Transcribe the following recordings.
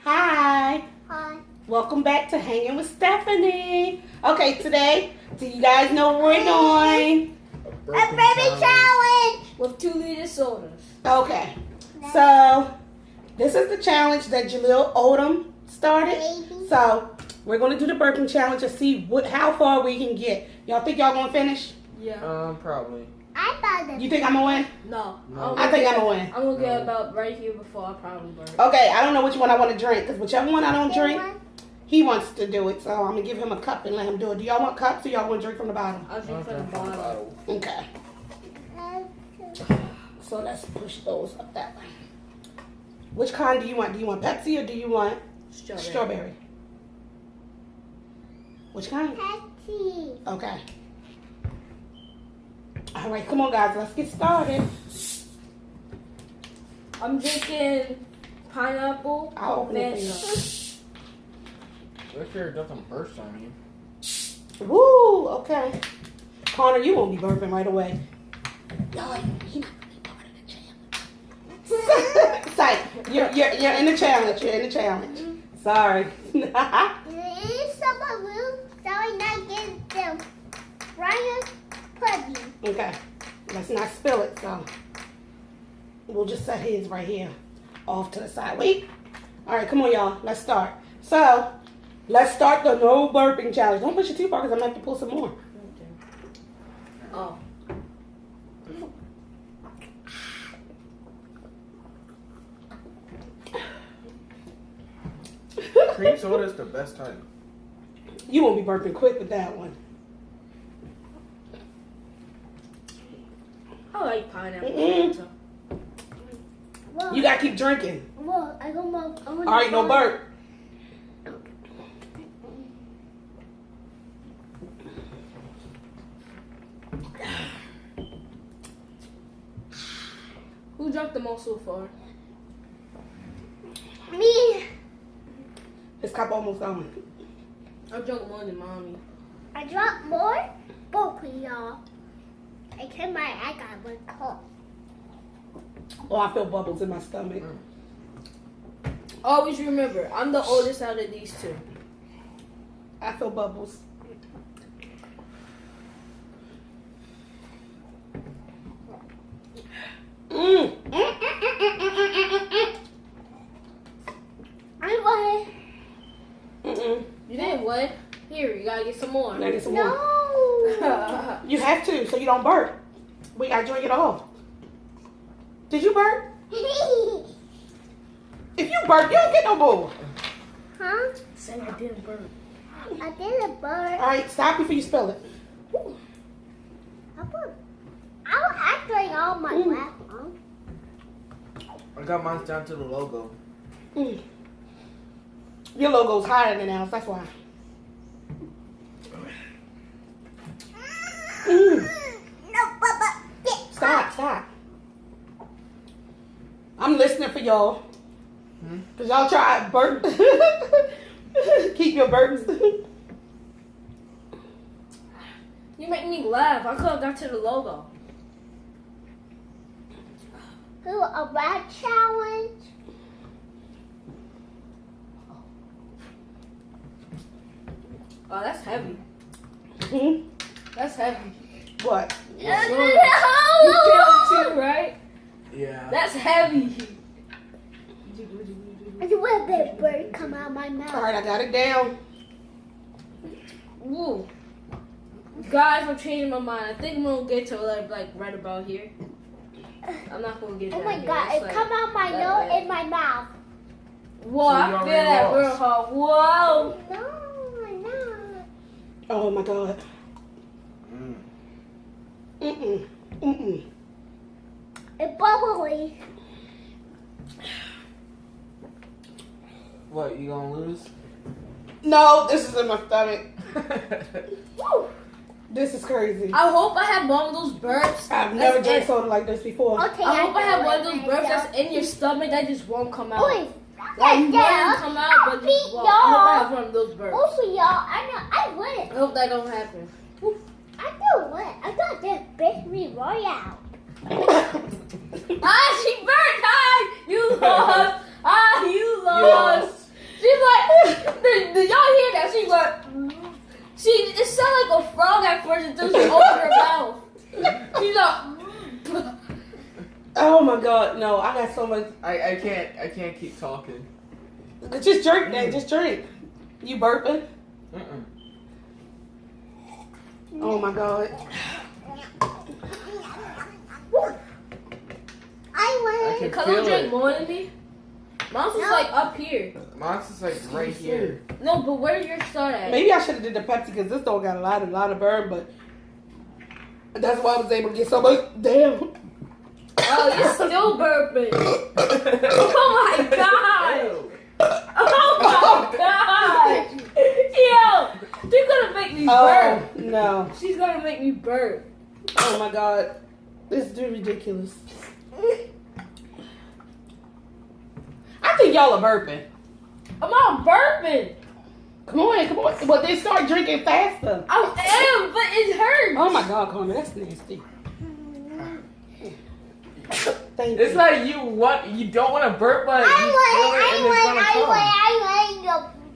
Hi. Hi. Welcome back to Hanging with Stephanie. Okay, today, do you guys know what we're doing? A baby challenge with 2-liter sodas. Okay, so this is the challenge that Jaleel Odom started. Baby. So we're going to do the burping challenge and see how far we can get. Y'all think y'all going to finish? Yeah. Probably. I thought that. You think I'm going to win? No. I think I'm going to win. I'm gonna get about right here before I probably burn. Okay, I don't know which one I want to drink because whichever one I don't There drink, one? he wants to do it. So I'm going to give him a cup and let him do it. Do y'all want cups or y'all want to drink from the bottom? I'll drink from the bottle. Okay. So let's push those up that way. Which kind do you want? Do you want Pepsi or do you want strawberry? Which kind? Pepsi. Okay. All right, come on, guys. Let's get started. I'm drinking pineapple. I'll open it Fanta. Make sure it doesn't burst on you. Woo, okay. Connor, you won't be burping right away. No, he not gonna be part of the challenge. Sight, you're in the challenge. You're in the challenge. Sorry. There is some room so I not get them Ryan pudding. Okay, let's not spill it, so we'll just set his right here off to the side. Wait. All right, come on, y'all. Let's start. So, let's start the no burping challenge. Don't push it too far because I'm going to have to pull some more. Oh. Cream soda is the best type. You won't be burping quick with that one. I like pineapple. Mm-mm. Fanta. Whoa. You got to keep drinking. Whoa, I go more. All right, no burp. Who drank the most so far? Me. This cup almost gone. I drank more than mommy. I dropped more. Both of y'all. I got one cup. Oh, I feel bubbles in my stomach. Always remember, I'm the oldest out of these two. I feel bubbles. I want. Mm-mm. You didn't win. Here, you gotta get some more. Gotta get some more. No. You have to, so you don't burp. We gotta drink it all. Did you burp? If you burp, you don't get no more. Huh? Say I didn't burn. I did a bird. All right, stop before you spill it. I'll actually all my left arm. I got mine down to the logo. Mm. Your logo's higher than ours, that's why. Mm. No, Bubba. Get Stop. I'm listening for y'all. Because y'all try to burp. Keep your burps. You make me laugh. I could have got to the logo. Who a rat challenge? Oh, that's heavy. Hmm? That's heavy. What? You feel it too, right? Yeah. That's heavy. Where that bird come out of my mouth? All right, I got it down. Woo. Guys, I'm changing my mind. I think I'm gonna get to like right about here. I'm not gonna get Oh down my here. god, It's it like come out my that nose bad. and my mouth. Whoa, So I you feel already that real lost. hard. Whoa. No. Oh my God. Mm-mm. It's bubbly. What, you gonna lose? No, this is in my stomach. Woo. This is crazy. I hope I have one of those burps. I've never that's drank in- soda like this before. Okay, I hope I have know one of it. those burps that's in your stomach that just won't come out. Boys, Like you want yeah. it to come out, I'll but beat just won't. I hope I have y'all. one of those burps. Also, y'all, I win. I hope that don't happen. I do win. I got this Victory Royale. Ah, she burnt! Ah, you lost! Ah, you lost! like, did y'all hear that? She's like, it sounded like a frog at first until she opened her mouth. She's like, Oh my God, no! I got so much. I can't keep talking. Just drink that. Just drink. You burping? Oh my God. I can Cause feel you drink it. more than me. Mine's was like up here. Mine's is like right here. No, but where's your start at? Maybe I should have did the Pepsi because this dog got a lot of burn, but that's why I was able to get so much. Damn. Oh, you're still burping. Oh my God. Oh my God. Yo, she's gonna make me burp. Oh no. She's gonna make me burp. Oh my God. This is ridiculous. I think y'all are burping. I'm not burping. Come on. But they start drinking faster. I am, but it hurts. Oh my God, Carmen, that's nasty. Thank It's you. like you don't want to burp, but you feel it and it's gonna come.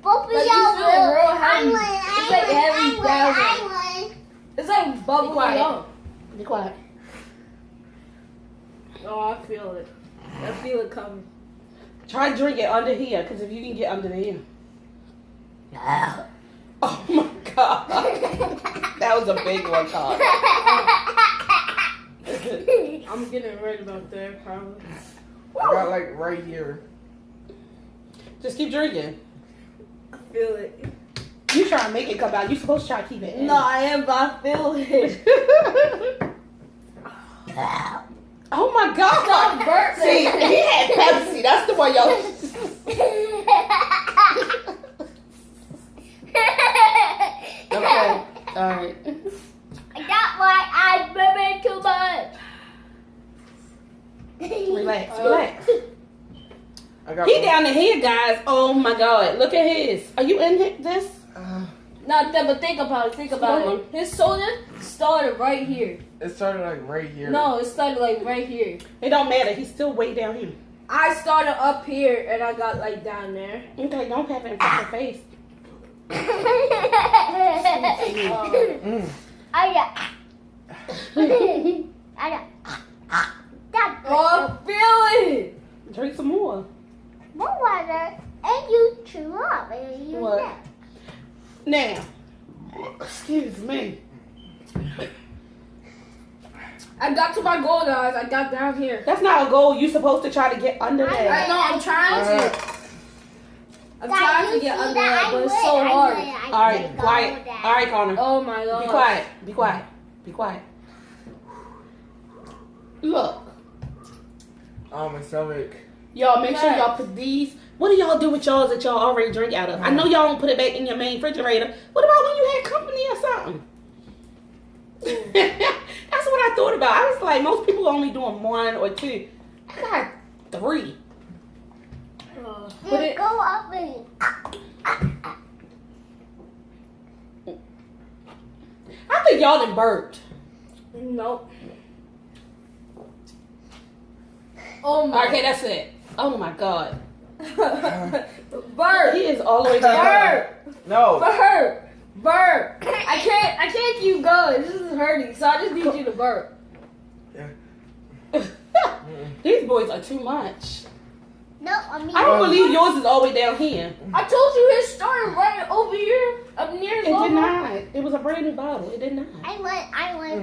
both of Like, you y'all feel it real heavy. I It's like heavy down there. won. It's like bubbling quiet. up. Be quiet. Oh, I feel it. I feel it coming. Try to drink it under here, because if you can get under here. Oh my God. That was a big one, Carmen. I'm getting right about there, probably. I got like right here. Just keep drinking. I feel it. You try to make it come out. You supposed to try to keep it in. No, I am, but I feel it. Oh my God. Stop burping. See, he had Pepsi. That's the one y'all. Okay. All right. That's why I burping too much. Relax. I got He down to here, guys. Oh my God. Look at his. Are you in this? Not that, but think about it. Think about it. His soda started right here. It started like right here. No, it started like right here. It don't matter. He's still way down here. I started up here and I got like down there. Okay, don't have it in front of your face. Oh, I feel it. Drink some more. More water, and you chew up, and you What? Now, excuse me. I got to my goal, guys. I got down here. That's not a goal. You're supposed to try to get under I there. know. I'm trying to. I'm trying to get under there, but it's so hard. All right, quiet. All right, Connor. Oh my God. Be quiet. Be quiet. Be quiet. Look, Oh, my stomach. y'all make sure Yes. y'all put these. What do y'all do with y'all's that y'all already drink out of? I know y'all don't put it back in your main refrigerator. What about when you had company or something? That's what I thought about. I was like, most people are only doing 1 or 2. I got 3. Put it. Go up and I think y'all done burped. Nope. Oh my. Okay, that's it. Oh my God. Burp. He is all the way down. Burp. No. Burp. Burp. I can't keep going. This is hurting, so I just need you to burp. These boys are too much. no, I mean. I don't believe yours is all the way down here. I told you his started right over here, up near his It did logo. not. It was a brand new bottle. It did not. I went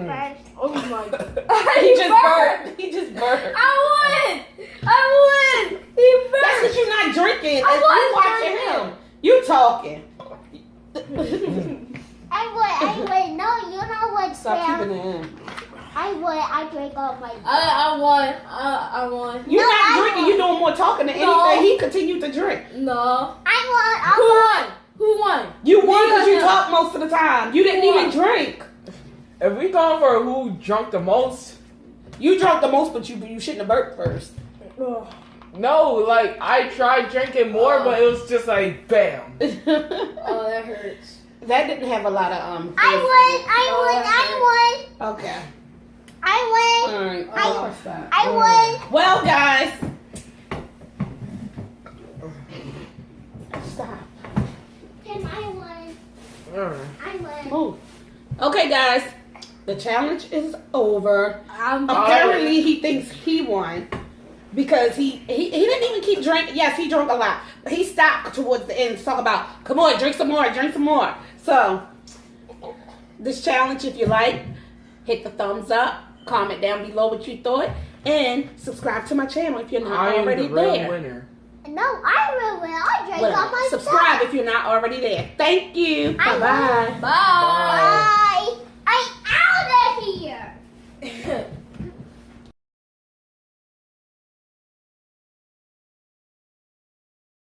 first. Oh my God. He just burped. He just burped. I won. He burped. That's because you're not drinking. I You was watching drinking. him. You talking. I went. No, you know what, Stop Sam? keeping it in. I drank all my. I won. I won. You're No, not I drinking. won. You're doing more talking than No. anything. He continued to drink. No. I won. Who won? You won because you Yeah. talk most of the time. You didn't Who even won? drink. If we going for who drunk the most, You drank the most, but you shouldn't have burped first. no, like I tried drinking more, but it was just like bam. Oh, that hurts. That didn't have a lot of I won. Okay. I won. All right. Oh, Stop. I won. Well, guys. Stop. Move. Okay, guys. The challenge is over. I'm Apparently, he thinks he won because he didn't even keep drinking. Yes, he drank a lot, but he stopped towards the end to talk about, come on, drink some more, drink some more. So, this challenge, if you like, hit the thumbs up, comment down below what you thought, and subscribe to my channel if you're not I am already the real there. winner. No, I will. I drank Well, all my subscribe if you're not already there. Thank you. I Bye-bye. Bye. Bye. I'm out of here.